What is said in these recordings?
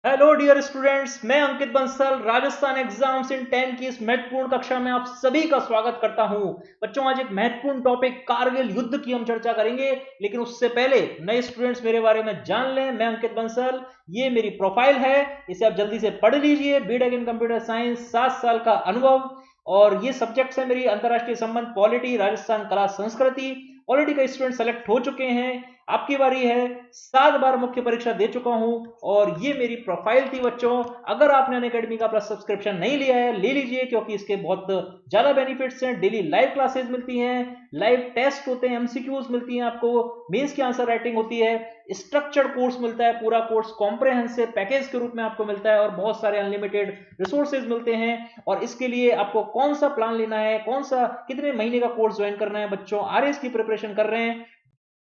Hello dear students, मैं अंकित Bansal Rajasthan exams इन 10 की इस महत्वपूर्ण कक्षा में आप सभी का स्वागत करता हूं। बच्चों, आज एक महत्वपूर्ण टॉपिक कारगिल युद्ध की हम चर्चा करेंगे, लेकिन उससे पहले नए स्टूडेंट्स मेरे बारे में जान लें। मैं अंकित बंसल, ये मेरी प्रोफाइल है, इसे आप जल्दी से पढ़ लीजिए। बीटेक इन कंप्यूटर साइंस, 7 साल का अनुभव, और ये सब्जेक्ट्स है मेरी: अंतर्राष्ट्रीय संबंध, पॉलिटी, राजस्थान कला संस्कृति। ऑलरेडी कई स्टूडेंट सेलेक्ट हो चुके हैं, आपकी बारी है। 7 बार मुख्य परीक्षा दे चुका हूं, और ये मेरी प्रोफाइल थी। बच्चों, अगर आपने अनअकैडमी का अपना सब्सक्रिप्शन नहीं लिया है, ले लीजिए, क्योंकि इसके बहुत ज्यादा बेनिफिट्स हैं। डेली लाइव क्लासेस मिलती हैं, लाइव टेस्ट होते हैं, एमसीक्यूज मिलती हैं आपको, मेंस की आंसर राइटिंग होती है, स्ट्रक्चर्ड कोर्स मिलता है, पूरा कोर्स कॉम्प्रहेंसिव पैकेज के रूप में आपको मिलता है, और बहुत सारे अनलिमिटेड रिसोर्सेज मिलते हैं। और इसके लिए आपको कौन सा प्लान लेना है, कौन सा कितने महीने का कोर्स ज्वाइन करना है। बच्चों, आरएस की प्रिपरेशन कर रहे हैं,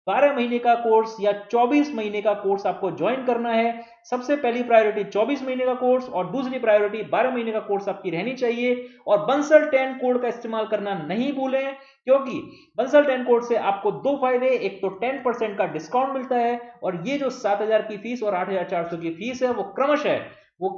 12 महीने का कोर्स या 24 महीने का कोर्स आपको ज्वाइन करना है। सबसे पहली प्रायोरिटी 24 महीने का कोर्स, और दूसरी प्रायोरिटी 12 महीने का कोर्स आपकी रहनी चाहिए। और बंसल 10 कोड का इस्तेमाल करना नहीं भूलें, क्योंकि बंसल 10 कोड से आपको दो फायदे: एक तो 10% का डिस्काउंट मिलता है, और ये जो 7,000 की फीस और 8,400 की फीस है, वो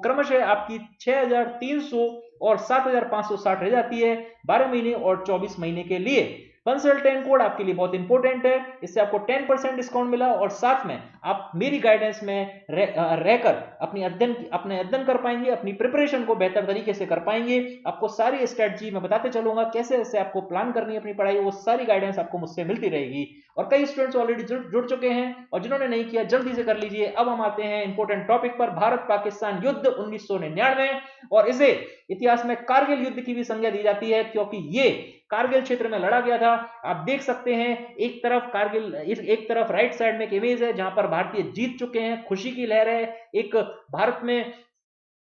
क्रमशः आपकी 6,300 और 7,560 रह जाती है 12 महीने और 24 महीने के लिए। बंसल 10 कोड आपके लिए बहुत इंपॉर्टेंट है, इससे आपको 10% डिस्काउंट मिला, और साथ में आप मेरी गाइडेंस में रहकर अपने अध्ययन कर पाएंगे, अपनी प्रिपरेशन को बेहतर तरीके से कर पाएंगे। आपको सारी स्ट्रेटजी मैं बताते चलूंगा, कैसे कैसे आपको प्लान करनी है अपनी पढ़ाई, वो सारी गाइडेंस आपको मुझसे मिलती रहेगी। और कई स्टूडेंट्स ऑलरेडी जुड़ चुके हैं, और जिन्होंने नहीं किया जल्दी से कर लीजिए। अब हम आते हैं इंपॉर्टेंट टॉपिक पर: भारत पाकिस्तान युद्ध 1999। और इसे इतिहास में कारगिल युद्ध की भी संज्ञा दी जाती है, क्योंकि ये कारगिल क्षेत्र में लड़ा गया था। आप देख सकते हैं, एक तरफ कारगिल, एक तरफ राइट साइड में एक इमेज है जहां पर भारतीय जीत चुके हैं, खुशी की लहर है। एक भारत में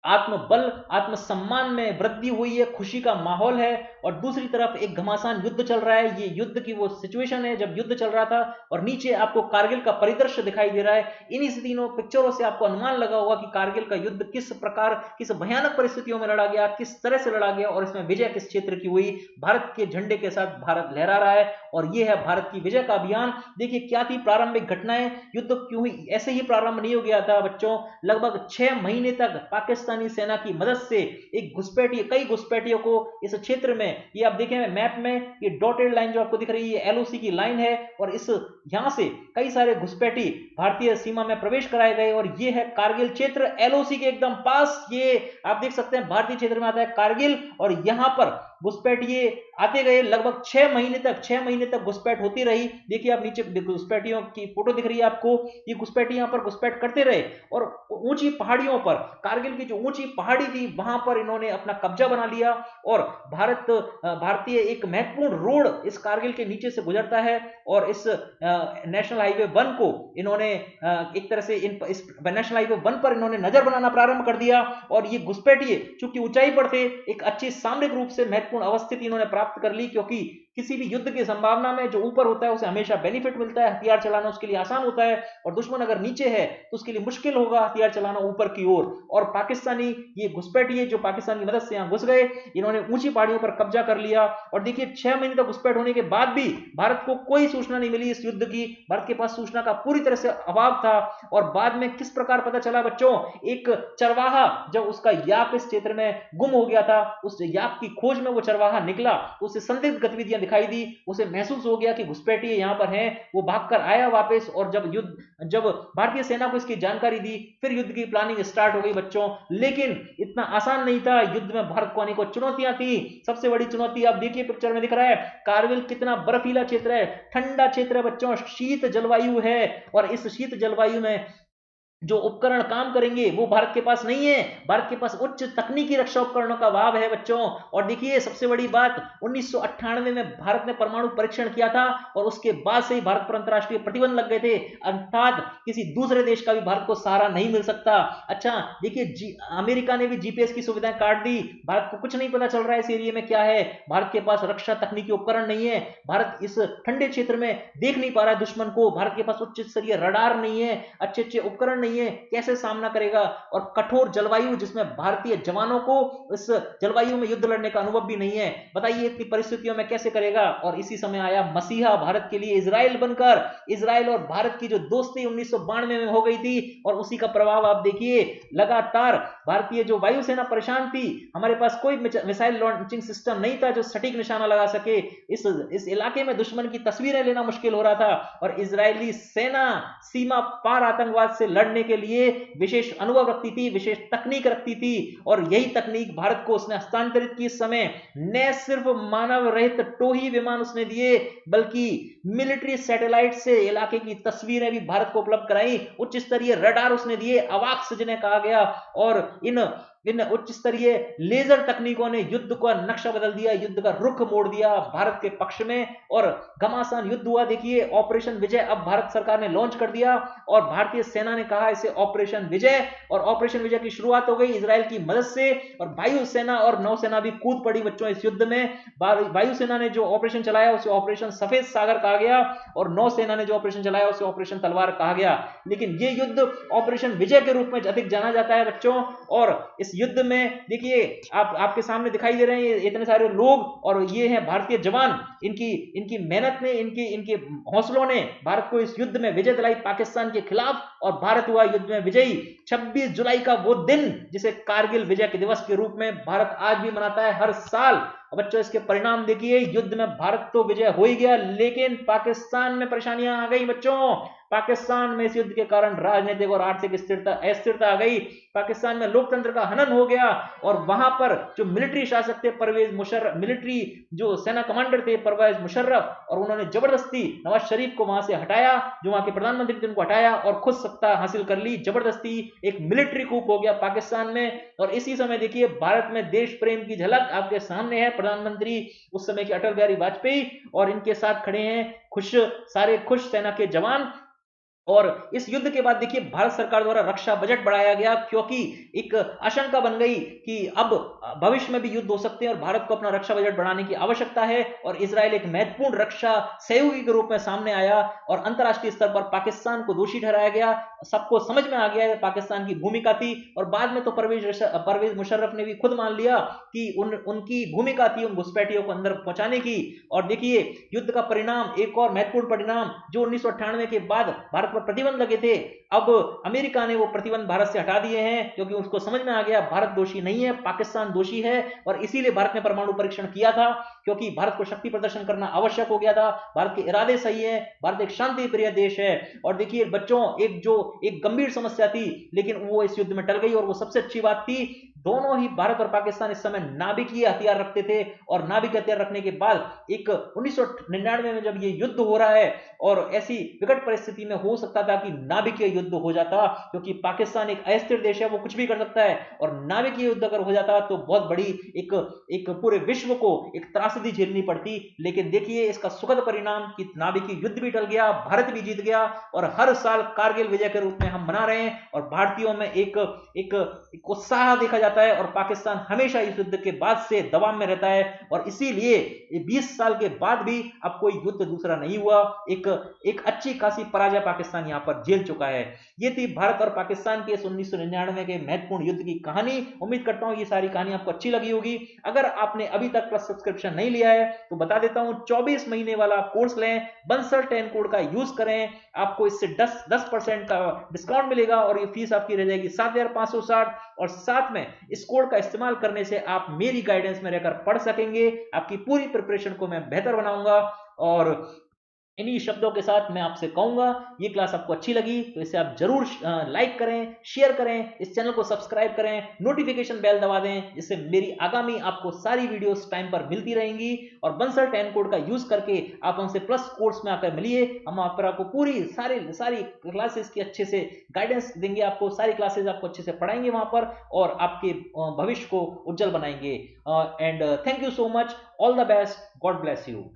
आत्मबल, आत्मसम्मान में वृद्धि हुई है, खुशी का माहौल है। और दूसरी तरफ एक घमासान युद्ध चल रहा है। ये युद्ध की वो सिचुएशन है जब युद्ध चल रहा था, और नीचे आपको कारगिल का परिदृश्य दिखाई दे रहा है। इन्हीं से तीनों पिक्चरों से आपको अनुमान लगा होगा कि कारगिल का युद्ध किस प्रकार, किस भयानक परिस्थितियों में लड़ा गया, किस तरह से लड़ा गया, और इसमें विजय किस क्षेत्र की हुई। भारत के झंडे के साथ भारत लहरा रहा है, और ये है भारत की विजय का अभियान। देखिए क्या थी प्रारंभिक घटनाएं। युद्ध क्यों हुई, ऐसे ही प्रारंभ नहीं हो गया था बच्चों। लगभग 6 महीने तक पाकिस्तानी सेना की मदद से कई घुसपैठियों को इस क्षेत्र में, ये आप देखें मैप में, ये डॉटेड लाइन जो आपको दिख रही है एलओसी की लाइन है, और इस यहां से कई सारे घुसपैठी भारतीय सीमा में प्रवेश कराए गए। और ये है कारगिल क्षेत्र, एलओसी के एकदम पास। ये आप देख सकते हैं भारतीय क्षेत्र में आता है कारगिल, और यहां पर घुसपैठिए आते गए। लगभग 6 महीने तक घुसपैठ होती रही। देखिए आप नीचे घुसपैठियों की फोटो दिख रही है आपको, ये घुसपैठी यहां पर घुसपैठ करते रहे, और ऊंची पहाड़ियों पर, कारगिल की जो ऊंची पहाड़ी थी वहां पर इन्होंने अपना कब्जा बना लिया। और भारतीय एक महत्वपूर्ण रोड इस कारगिल के नीचे से गुजरता है, और इस नेशनल हाईवे 1 को इन्होंने एक तरह से इस नेशनल हाईवे 1 पर इन्होंने नजर बनाना प्रारंभ कर दिया। और ये घुसपैठिए चूंकि ऊंचाई पर थे, एक अच्छी सामरिक रूप से महत्वपूर्ण अवस्थिति इन्होंने प्राप्त कर ली, क्योंकि किसी भी युद्ध की संभावना में जो ऊपर होता है उसे हमेशा बेनिफिट मिलता है, हथियार चलाना उसके लिए आसान होता है, और दुश्मन अगर नीचे है तो उसके लिए मुश्किल होगा हथियार चलाना ऊपर की ओर। और पाकिस्तानी ये घुसपैठिए जो पाकिस्तान की मदद से यहां घुस गए, इन्होंने ऊंची पहाड़ियों पर कब्जा कर लिया। और देखिए 6 महीने तक घुसपैठ होने के बाद भी भारत को कोई सूचना नहीं मिली इस युद्ध की, भारत के पास सूचना का पूरी तरह से अभाव था। और बाद में किस प्रकार पता चला बच्चों, एक चरवाहा जब उसका याक इस क्षेत्र में गुम हो गया था, उस याक की खोज में वो चरवाहा निकला, उसे संदिग्ध गतिविधियां दिखाई दी, उसे महसूस हो गया कि घुसपैठिए यहां पर हैं। वो भागकर आया वापस, और जब भारतीय सेना को इसकी जानकारी दी, फिर युद्ध की प्लानिंग स्टार्ट हो गई बच्चों। लेकिन इतना आसान नहीं था, युद्ध में भारत को अनेकों चुनौतियां थी। सबसे बड़ी चुनौती आप देखिए पिक्चर में दिख रहा है, कारगिल कितना बर्फीला क्षेत्र है, ठंडा क्षेत्र है बच्चों, शीत जलवायु है। और इस शीत जलवायु में जो उपकरण काम करेंगे वो भारत के पास नहीं है। भारत के पास उच्च तकनीकी रक्षा उपकरणों का अभाव है बच्चों। और देखिए सबसे बड़ी बात, 1998 में भारत ने परमाणु परीक्षण किया था, और उसके बाद से ही भारत पर अंतरराष्ट्रीय प्रतिबंध लग गए थे, अर्थात किसी दूसरे देश का भी भारत को सहारा नहीं मिल सकता। अच्छा देखिए, अमेरिका ने भी जीपीएस की सुविधाएं काट दी, भारत को कुछ नहीं पता चल रहा है इस एरिया में क्या है, भारत के पास रक्षा तकनीकी उपकरण नहीं है, भारत इस ठंडे क्षेत्र में देख नहीं पा रहा है दुश्मन को, भारत के पास उच्च स्तरीय रडार नहीं है, अच्छे अच्छे उपकरण नहीं नहीं है, कैसे सामना करेगा, और कठोर जलवायु जिसमें भारतीय जवानों को इस जलवायु में युद्ध लड़ने का अनुभव भी नहीं है, बताइए इतनी परिस्थितियों में कैसे करेगा। और इसी समय आया मसीहा भारत के लिए इजराइल बनकर। इजराइल और भारत की जो दोस्ती 1992 में हो गई थी, और उसी का प्रभाव आप देखिए, लगातार भारतीय जो वायुसेना परेशान थी, हमारे पास कोई मिसाइल लॉन्चिंग सिस्टम नहीं था जो सटीक निशाना लगा सके। इस इलाके में दुश्मन की तस्वीरें लेना मुश्किल हो रहा था, और इजरायली सेना सीमा पार आतंकवाद से लड़ने के लिए विशेष अनुभव रखती थी, विशेष तकनीक रखती थी, और यही तकनीक भारत को उसने हस्तांतरित की। इस समय न सिर्फ मानव रहित टोही विमान उसने दिए, बल्कि मिलिट्री सैटेलाइट से इलाके की तस्वीरें भी भारत को उपलब्ध कराई। उच्च स्तरीय रडार उसने दिए, अवाक जिन्हें कहा गया, और इन उच्च स्तरीय लेजर तकनीकों ने युद्ध का नक्शा बदल दिया, युद्ध का रुख मोड़ दिया भारत के पक्ष में, और घमासान युद्ध हुआ। देखिए ऑपरेशन विजय अब भारत सरकार ने लॉन्च कर दिया, और भारतीय सेना ने कहा इसे ऑपरेशन विजय, और ऑपरेशन विजय की शुरुआत हो गई इजराइल की मदद से, और वायुसेना और नौसेना भी कूद पड़ी बच्चों इस युद्ध में। वायुसेना ने जो ऑपरेशन चलाया उसे ऑपरेशन सफेद सागर कहा गया, और नौसेना ने जो ऑपरेशन चलाया उसे ऑपरेशन तलवार कहा गया। लेकिन ये युद्ध ऑपरेशन विजय के रूप में अधिक जाना जाता है बच्चों। और इस युद्ध में देखिए आपके सामने दिखाई दे रहे हैं इतने सारे लोग, और ये हैं भारतीय जवान। इनकी मेहनत ने, इनके हौसलों ने भारत को इस युद्ध में विजय दिलाई पाकिस्तान के खिलाफ, और भारत हुआ युद्ध में विजयी। 26 जुलाई का वो दिन जिसे कारगिल विजय के दिवस के रूप में भारत आज भी मनाता है हर साल। बच्चों इसके परिणाम देखिए, युद्ध में भारत तो विजय हो ही गया, लेकिन पाकिस्तान में परेशानियां आ गई बच्चों। पाकिस्तान में इस युद्ध के कारण राजनीतिक और आर्थिक अस्थिरता आ गई। पाकिस्तान में लोकतंत्र का हनन हो गया, और वहां पर जो मिलिट्री शासक थे परवेज मुशर्रफ, मिलिट्री जो सेना कमांडर थे परवेज मुशर्रफ, और उन्होंने जबरदस्ती नवाज शरीफ को वहां से हटाया, जो वहां के प्रधानमंत्री थे उनको हटाया, और खुद सत्ता हासिल कर ली। जबरदस्ती एक मिलिट्री कूप हो गया पाकिस्तान में। और इसी समय देखिए भारत में देश प्रेम की झलक आपके सामने है। प्रधानमंत्री उस समय के अटल बिहारी वाजपेयी, और इनके साथ खड़े हैं सारे खुश सेना के जवान। और इस युद्ध के बाद देखिए भारत सरकार द्वारा रक्षा बजट बढ़ाया गया, क्योंकि एक आशंका बन गई कि अब भविष्य में भी युद्ध हो सकते हैं और भारत को अपना रक्षा बजट बढ़ाने की आवश्यकता है। और इजराइल एक महत्वपूर्ण रक्षा सहयोगी के रूप में सामने आया, और अंतरराष्ट्रीय स्तर पर पाकिस्तान को दोषी ठहराया गया। सबको समझ में आ गया है पाकिस्तान की भूमिका थी, और बाद में तो परवेज मुशर्रफ ने भी खुद मान लिया कि उनकी भूमिका थी उन घुसपैठियों को अंदर पहुंचाने की। और देखिए युद्ध का परिणाम, एक और महत्वपूर्ण परिणाम, जो 1998 के बाद भारत प्रतिबंध लगे थे, अब अमेरिका ने वो प्रतिबंध भारत से हटा दिए हैं, क्योंकि उसको समझ में आ गया भारत दोषी नहीं है, पाकिस्तान दोषी है। और इसीलिए भारत ने परमाणु परीक्षण किया था, क्योंकि भारत को शक्ति प्रदर्शन करना आवश्यक हो गया था। भारत के इरादे सही है, भारत एक शांति प्रिय देश है। और देखिए बच्चों, एक गंभीर समस्या थी, लेकिन वो इस युद्ध में टल गई, और वो सबसे अच्छी बात थी। दोनों ही भारत और पाकिस्तान इस समय नाभिकीय हथियार रखते थे, और नाभिकीय हथियार रखने के बाद एक 1999 में जब ये युद्ध हो रहा है, और ऐसी विकट परिस्थिति में हो सकता था कि नाभिकीय युद्ध हो जाता, क्योंकि पाकिस्तान एक अस्थिर देश है, वो कुछ भी कर सकता है, और नाभिकीय युद्ध अगर हो जाता तो बहुत बड़ी एक पूरे विश्व को एक त्रासदी झेलनी पड़ती। लेकिन देखिए इसका सुखद परिणाम कि नाभिकीय युद्ध भी टल गया, भारत भी जीत गया, और हर साल कारगिल विजय के रूप में हम मना रहे हैं, और भारतीयों में एक उत्साह देखा जाता है, और पाकिस्तान हमेशा इस युद्ध के बाद से दबाव में रहता है। और इसीलिए 20 साल के बाद भी अब कोई युद्ध दूसरा नहीं हुआ, एक अच्छी खासी पराजय पाकिस्तान यहां पर झेल चुका है। ये थी भारत और पाकिस्तान के 1999 के महत्वपूर्ण युद्ध की कहानी। उम्मीद करता हूं ये सारी कहानी आपको अच्छी लगी होगी। अगर आपने अभी तक प्लस सब्सक्रिप्शन नहीं लिया है तो बता देता हूं, 24 महीने वाला कोर्स लें, बंसल 10 कोड का यूज करें, आपको इससे 10% का डिस्काउंट मिलेगा, और ये फीस आपकी रह जाएगी 7,560। और साथ में इस कोड का इस्तेमाल करने से आप मेरी गाइडेंस में रहकर पढ़ सकेंगे, आपकी पूरी प्रिपरेशन को मैं बेहतर बनाऊंगा। और इन्हीं शब्दों के साथ मैं आपसे कहूंगा, ये क्लास आपको अच्छी लगी तो इसे आप जरूर लाइक करें, शेयर करें, इस चैनल को सब्सक्राइब करें, नोटिफिकेशन बेल दबा दें, जिससे मेरी आगामी आपको सारी वीडियोस टाइम पर मिलती रहेंगी। और बंसल 10 कोड का यूज करके आप हमसे प्लस कोर्स में आकर मिलिए, हम आपको पूरी सारी क्लासेस की अच्छे से गाइडेंस देंगे, आपको सारी क्लासेस आपको अच्छे से पढ़ाएंगे वहां पर, और आपके भविष्य को उज्जवल बनाएंगे। And thank you so much, all the best, God bless you.